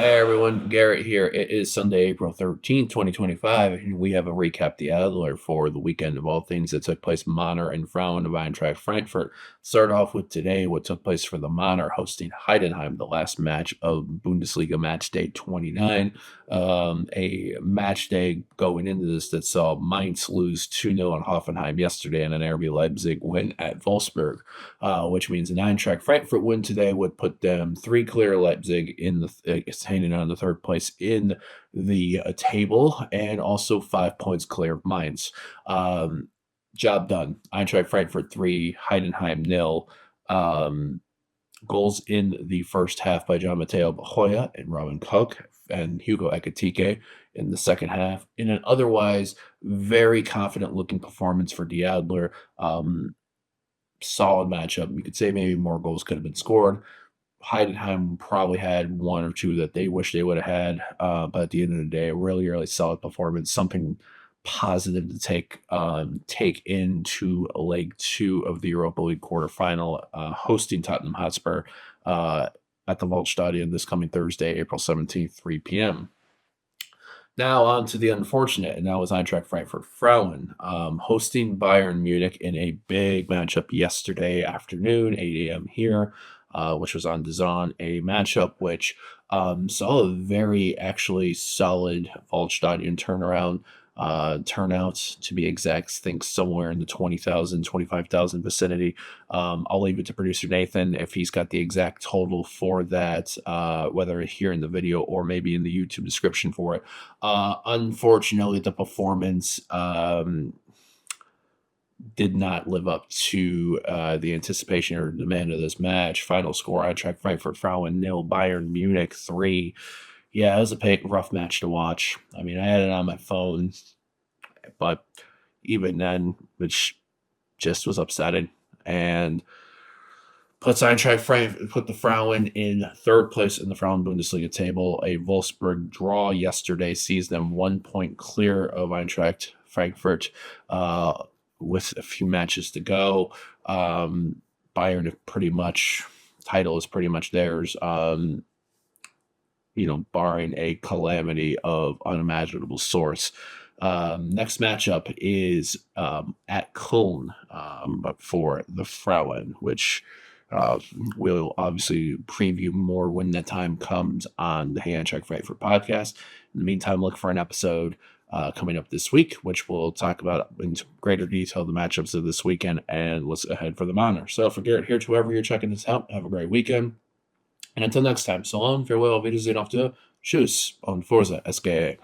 Hey everyone, Garrett here. It is Sunday, April 13th, 2025, and we have a recap the Adler for the weekend of all things that took place Manor and Frauen of Eintracht Frankfurt. Start off with today, what took place for the Manor hosting Heidenheim, the last match of Bundesliga match day 29. A match day going into this that saw Mainz lose 2-0 on Hoffenheim yesterday and an RB Leipzig win at Wolfsburg, which means an Eintracht Frankfurt win today would put them three clear Leipzig in the hanging on the third place in the table, and also 5 points clear of Mainz. Job done. Eintracht Frankfurt 3, Heidenheim 0. Goals in the first half by John Mateo Bahoya and Robin Cook and Hugo Ekitike in the second half. In an otherwise very confident looking performance for the Adler. Solid matchup. You could say maybe more goals could have been scored. Heidenheim probably had one or two that they wish they would have had, but at the end of the day, a really, really solid performance. Something positive to take into leg two of the Europa League quarterfinal, hosting Tottenham Hotspur at the Waldstadion this coming Thursday, April 17th, 3 p.m. Now on to the unfortunate, and that was Eintracht Frankfurt Frauen hosting Bayern Munich in a big matchup yesterday afternoon, 8 a.m. here, which was on DAZN, a matchup which saw a very actually solid Waldstadion turnout, to be exact, think somewhere in the 20,000, 25,000 vicinity. I'll leave it to producer Nathan if he's got the exact total for that, whether here in the video or maybe in the YouTube description for it. Unfortunately, the performance did not live up to the anticipation or demand of this match. Final score, Eintracht Frankfurt Frauen 0, Bayern Munich 3. Yeah, it was a rough match to watch. I mean, I had it on my phone, but even then, which just was upsetting. And puts Eintracht Frankfurt, put the Frauen in third place in the Frauen Bundesliga table. A Wolfsburg draw yesterday sees them 1 point clear of Eintracht Frankfurt with a few matches to go. Bayern pretty much, title is pretty much theirs. Barring a calamity of unimaginable sorts. Next matchup is at Köln, but for the Frauen, which we'll obviously preview more when that time comes on the Eintracht Frankfurt podcast. In the meantime, look for an episode coming up this week, which we'll talk about in greater detail the matchups of this weekend and what's ahead for the Manor. So for Garrett here, to whoever you're checking this out, have a great weekend. And until next time, so long, farewell, Wiedersehen, auf der Tschüss und Forza SKA.